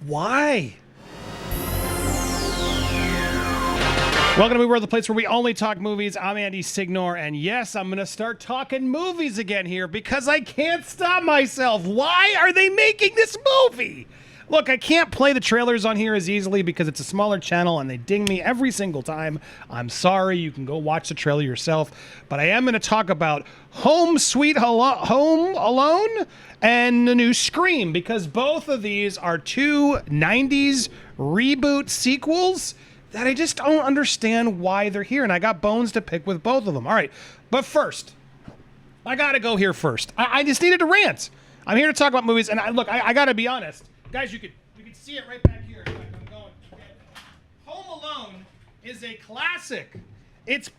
Why? Welcome to We Were the Place where we only talk movies. I'm Andy Signore, and yes, I'm going to start talking movies again here because I can't stop myself. Why are they making this movie? Look, I can't play the trailers on here as easily because it's a smaller channel and they ding me every single time. I'm sorry, you can go watch the trailer yourself. But I am going to talk about Home Alone and the new Scream because both of these are two 90s reboot sequels that I just don't understand why they're here. And I got bones to pick with both of them. All right, but first, I got to go here first. I just needed to rant. I'm here to talk about movies, and I got to be honest. Guys, you can see it right back here. I'm going. Home Alone is a classic. It's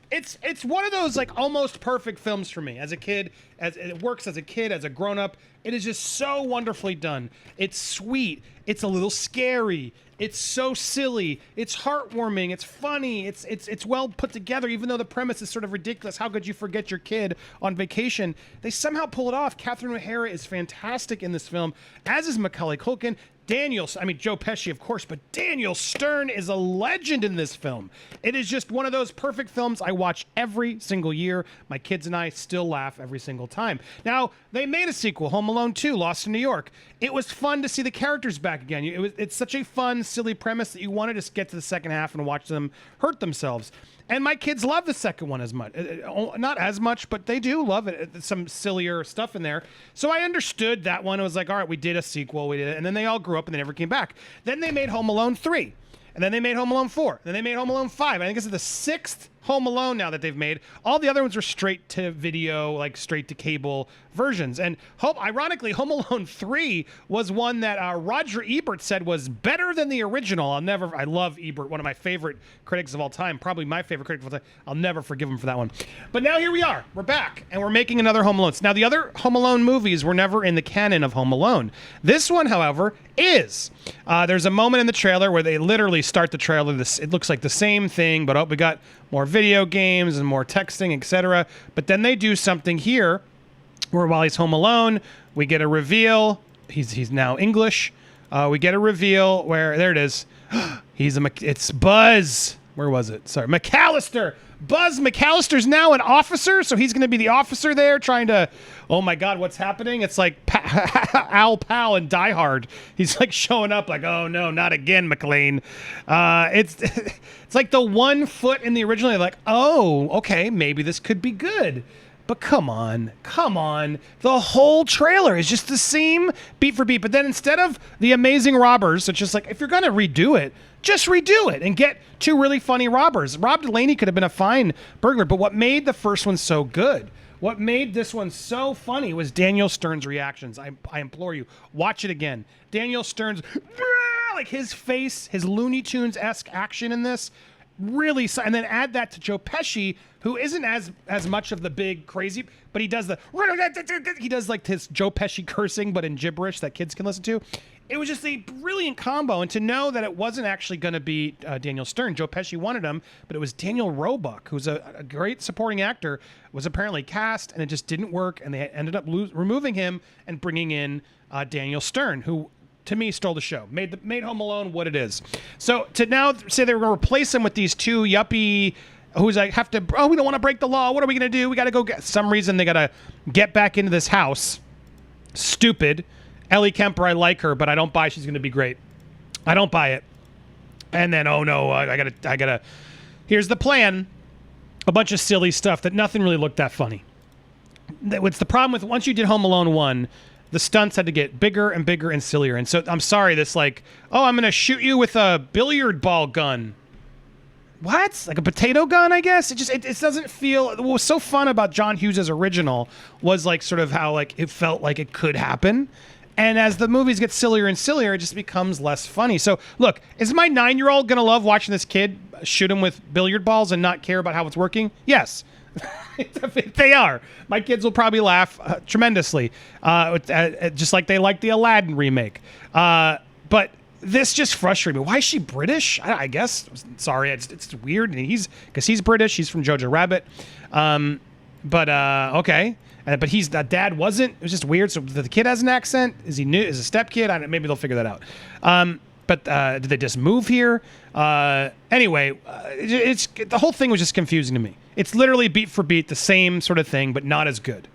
one of those like almost perfect films for me as a kid. As it works as a kid, as a grown up, it is just so wonderfully done. It's sweet. It's a little scary. It's so silly. It's heartwarming. It's funny. It's well put together, even though the premise is sort of ridiculous. How could you forget your kid on vacation? They somehow pull it off. Catherine O'Hara is fantastic in this film, as is Macaulay Culkin. Joe Pesci, of course, but Daniel Stern is a legend in this film. It is just one of those perfect films I watch every single year. My kids and I still laugh every single time. Now, they made a sequel, Home Alone 2, Lost in New York. It was fun to see the characters back again. It's such a fun, silly premise that you want to just get to the second half and watch them hurt themselves. And my kids love the second one as much. Not as much, but they do love it. Some sillier stuff in there. So I understood that one. It was like, all right, we did a sequel. We did it. And then they all grew up and they never came back. Then they made Home Alone 3. And then they made Home Alone 4. And then they made Home Alone 5. I think this is the sixth Home Alone now that they've made. All the other ones were straight to video, like straight to cable versions. And ironically, Home Alone 3 was one that Roger Ebert said was better than the original. I love Ebert, one of my favorite critics of all time, probably my favorite critic of all time. I'll never forgive him for that one. But now here we are. We're back, and we're making another Home Alone. Now, the other Home Alone movies were never in the canon of Home Alone. This one, however, is. There's a moment in the trailer where they literally start the trailer. It looks like the same thing, but we got more video games and more texting, etc. But then they do something here where while he's home alone, we get a reveal. He's now English. We get a reveal where, there it is. It's Buzz. Where was it? Sorry, McAllister. Buzz McAllister's now an officer, so he's going to be the officer there trying to, oh my God, what's happening? It's like Al Pal and Die Hard. He's like showing up like, oh no, not again, McLean. It's like the 1 foot in the original. You're like, oh, okay, maybe this could be good. But come on. The whole trailer is just the same beat for beat. But then instead of the amazing robbers, it's just like, if you're going to redo it, just redo it and get two really funny robbers. Rob Delaney could have been a fine burglar, but what made the first one so good, what made this one so funny was Daniel Stern's reactions. I implore you, watch it again. Daniel Stern's, like his face, his Looney Tunes-esque action in this, really, and then add that to Joe Pesci, who isn't as much of the big crazy, but he does like his Joe Pesci cursing, but in gibberish that kids can listen to. It was just a brilliant combo, and to know that it wasn't actually going to be Daniel Stern. Joe Pesci wanted him, but it was Daniel Roebuck, who's a great supporting actor, was apparently cast, and it just didn't work, and they ended up removing him and bringing in Daniel Stern, who, to me, stole the show, made Home Alone what it is. So to now say they were going to replace him with these two yuppie who's like, we don't want to break the law. What are we going to do? We got to go get some reason. They got to get back into this house. Stupid. Ellie Kemper, I like her, but I don't buy she's going to be great. I don't buy it. And then, oh no, I gotta. Here's the plan. A bunch of silly stuff that nothing really looked that funny. What's the problem with once you did Home Alone 1, the stunts had to get bigger and bigger and sillier. And so I'm sorry, this like, oh, I'm going to shoot you with a billiard ball gun. What? Like a potato gun, I guess? It doesn't feel... What was so fun about John Hughes' original was like sort of how like it felt like it could happen. And as the movies get sillier and sillier, it just becomes less funny. So, look, is my 9-year-old going to love watching this kid shoot him with billiard balls and not care about how it's working? Yes. They are. My kids will probably laugh tremendously, just like they like the Aladdin remake. But this just frustrated me. Why is she British? I guess. Sorry, it's weird. Because he's British. He's from Jojo Rabbit. Okay. But dad wasn't. It was just weird. So the kid has an accent. Is he new? Is a step kid? Maybe they'll figure that out. But did they just move here? Anyway, it's the whole thing was just confusing to me. It's literally beat for beat the same sort of thing, but not as good.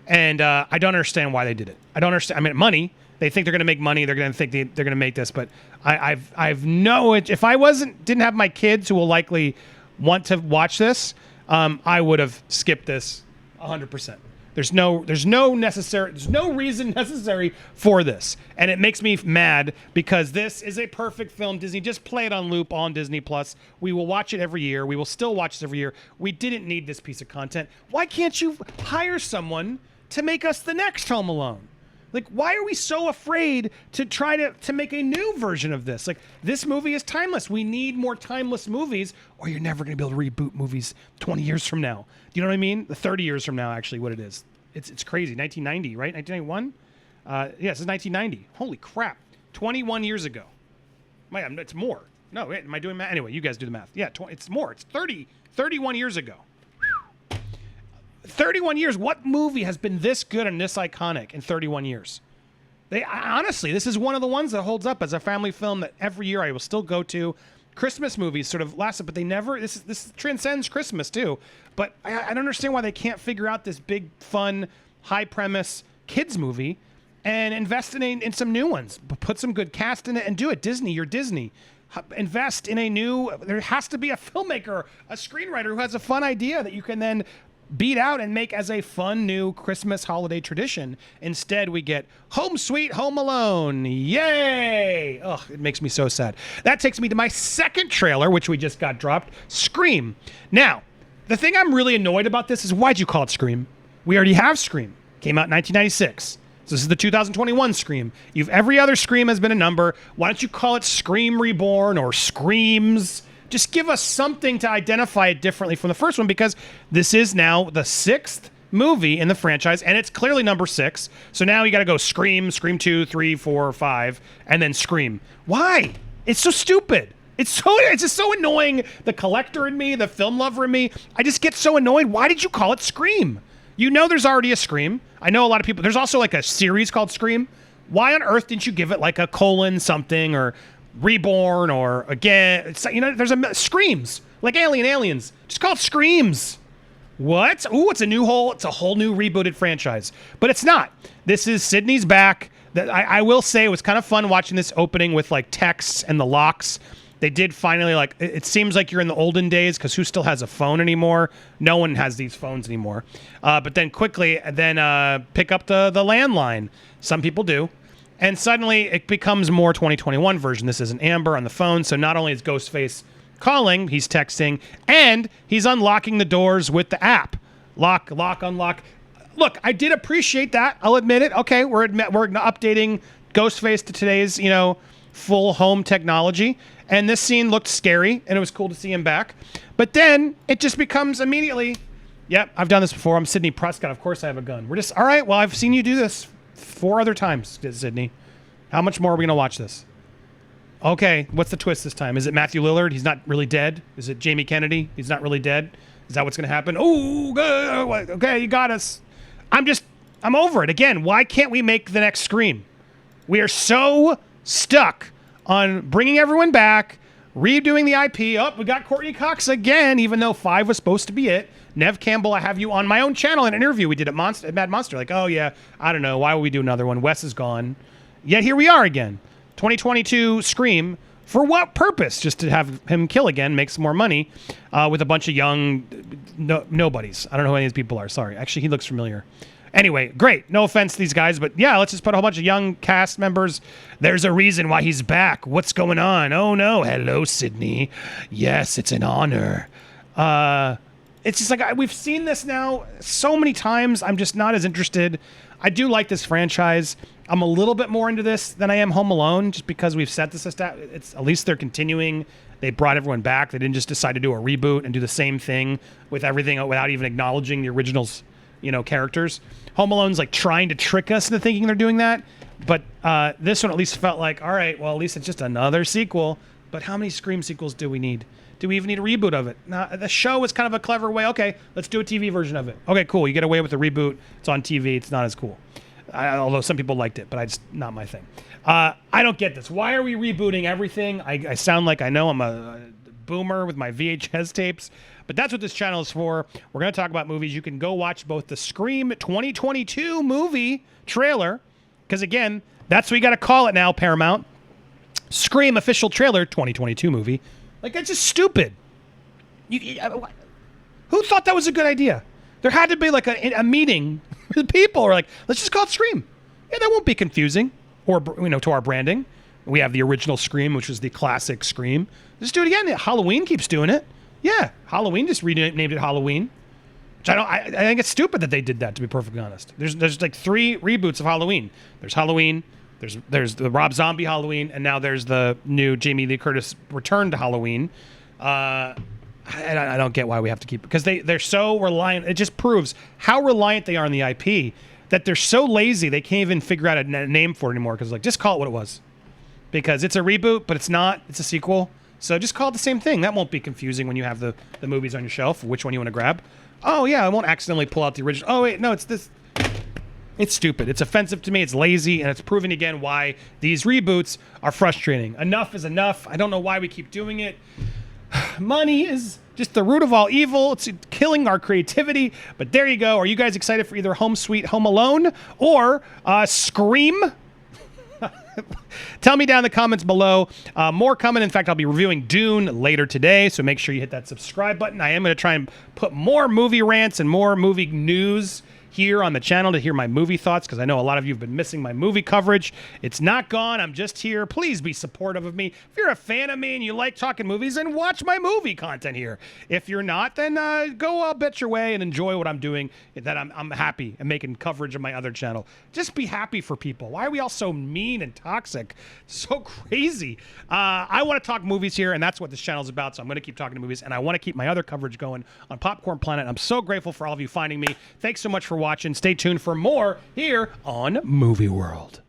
And I don't understand why they did it. I don't understand. I mean, money. They think they're going to make money. They're going to think they're going to make this. But I've no. If I didn't have my kids who will likely want to watch this, I would have skipped this 100%. There's no reason necessary for this, and it makes me mad because this is a perfect film. Disney, just play it on loop on Disney Plus. We will watch it every year. We will still watch this every year. We didn't need this piece of content. Why can't you hire someone to make us the next Home Alone? Like, why are we so afraid to try to make a new version of this? Like, this movie is timeless. We need more timeless movies, or you're never going to be able to reboot movies 20 years from now. Do you know what I mean? 30 years from now, actually, what it is. It's crazy. 1990, right? 1991? Yes, it's 1990. Holy crap. 21 years ago. It's more. No, wait, am I doing math? Anyway, you guys do the math. Yeah, it's more. It's 31 years ago. 31 years. What movie has been this good and this iconic in 31 years? Honestly, this is one of the ones that holds up as a family film that every year I will still go to. Christmas movies sort of lasted, but they never. This transcends Christmas too. But I don't understand why they can't figure out this big, fun, high premise kids movie and invest in some new ones. Put some good cast in it and do it. Disney, you're Disney. Invest in a new. There has to be a filmmaker, a screenwriter who has a fun idea that you can then beat out and make as a fun new Christmas holiday tradition. Instead, we get Home Sweet Home Alone. Yay! Ugh, it makes me so sad. That takes me to my second trailer, which we just got dropped, Scream. Now, the thing I'm really annoyed about this is, why'd you call it Scream? We already have Scream. Came out in 1996. So this is the 2021 Scream. Every other Scream has been a number. Why don't you call it Scream Reborn or Screams? Just give us something to identify it differently from the first one, because this is now the 6th movie in the franchise, and it's clearly number 6. So now you got to go Scream, Scream 2, 3, 4, 5, and then Scream. Why? It's so stupid. It's just so annoying. The collector in me, the film lover in me, I just get so annoyed. Why did you call it Scream? You know there's already a Scream. I know a lot of people. There's also like a series called Scream. Why on earth didn't you give it like a colon something or Reborn or again? There's Screams, like Aliens. Just call it Screams. What? Ooh, it's a whole new rebooted franchise. But it's not. This is Sydney's back. I will say it was kind of fun watching this opening with like texts and the locks. They did finally, like, it seems like you're in the olden days, because who still has a phone anymore? No one has these phones anymore. But then quickly, pick up the landline. Some people do. And suddenly it becomes more 2021 version. This is an Amber on the phone. So not only is Ghostface calling, he's texting, and he's unlocking the doors with the app. Lock, unlock. Look, I did appreciate that. I'll admit it. Okay, we're updating Ghostface to today's, full home technology. And this scene looked scary, and it was cool to see him back. But then it just becomes immediately, yep, I've done this before. I'm Sidney Prescott. Of course I have a gun. We're just, all right, well, I've seen you do this 4 other times, Sydney. How much more are we going to watch this? Okay, what's the twist this time? Is it Matthew Lillard? He's not really dead? Is it Jamie Kennedy? He's not really dead? Is that what's going to happen? Oh, okay, you got us. I'm over it. Again, why can't we make the next Scream? We are so stuck on bringing everyone back, redoing the IP. Oh, we got Courtney Cox again, even though 5 was supposed to be it. Nev Campbell, I have you on my own channel in an interview we did at Mad Monster. Like, oh yeah, I don't know. Why would we do another one? Wes is gone. Yet here we are again. 2022 Scream. For what purpose? Just to have him kill again, make some more money with a bunch of young nobodies. I don't know who any of these people are. Sorry. Actually, he looks familiar. Anyway, great. No offense to these guys, but yeah, let's just put a whole bunch of young cast members. There's a reason why he's back. What's going on? Oh no. Hello, Sydney. Yes, it's an honor. It's just like we've seen this now so many times. I'm just not as interested. I do like this franchise. I'm a little bit more into this than I am Home Alone, just because we've set this at least they're continuing. They brought everyone back. They didn't just decide to do a reboot and do the same thing with everything without even acknowledging the originals, characters. Home Alone's like trying to trick us into thinking they're doing that. But this one at least felt like, all right, well, at least it's just another sequel. But how many Scream sequels do we need? Do we even need a reboot of it? Now, the show is kind of a clever way. Okay, let's do a TV version of it. Okay, cool. You get away with the reboot. It's on TV. It's not as cool. although some people liked it, but it's not my thing. I don't get this. Why are we rebooting everything? I sound like I know I'm a boomer with my VHS tapes, but that's what this channel is for. We're going to talk about movies. You can go watch both the Scream 2022 movie trailer, because again, that's what you got to call it now, Paramount. Scream official trailer 2022 movie. Like, that's just stupid. Who thought that was a good idea? There had to be like a meeting with people, or like, let's just call it Scream. Yeah, that won't be confusing, or to our branding. We have the original Scream, which was the classic Scream. Just do it again. Halloween keeps doing it. Yeah, Halloween just renamed it Halloween. Which I think it's stupid that they did that, to be perfectly honest. There's like 3 reboots of Halloween. There's Halloween, there's the Rob Zombie Halloween, and now there's the new Jamie Lee Curtis return to Halloween. I don't get why we have to keep it, because they're so reliant. It just proves how reliant they are on the IP, that they're so lazy they can't even figure out a name for it anymore, because like, just call it what it was. Because it's a reboot, but it's not. It's a sequel. So just call it the same thing. That won't be confusing when you have the movies on your shelf, which one you want to grab. Oh, yeah, I won't accidentally pull out the original. Oh, wait, no, it's this. It's stupid. It's offensive to me. It's lazy, and it's proving again why these reboots are frustrating. Enough is enough. I don't know why we keep doing it. Money is just the root of all evil. It's killing our creativity. But there you go. Are you guys excited for either Home Sweet Home Alone or Scream? Tell me down in the comments below. More coming. In fact, I'll be reviewing Dune later today, so make sure you hit that subscribe button. I am going to try and put more movie rants and more movie news here on the channel to hear my movie thoughts, because I know a lot of you have been missing my movie coverage. It's not gone. I'm just here. Please be supportive of me. If you're a fan of me and you like talking movies, then watch my movie content here. If you're not, then go bet your way and enjoy what I'm doing. That I'm happy and making coverage of my other channel. Just be happy for people. Why are we all so mean and toxic? So crazy. I want to talk movies here, and that's what this channel is about, so I'm going to keep talking to movies, and I want to keep my other coverage going on Popcorn Planet. I'm so grateful for all of you finding me. Thanks so much for watching. Stay tuned for more here on Movie World.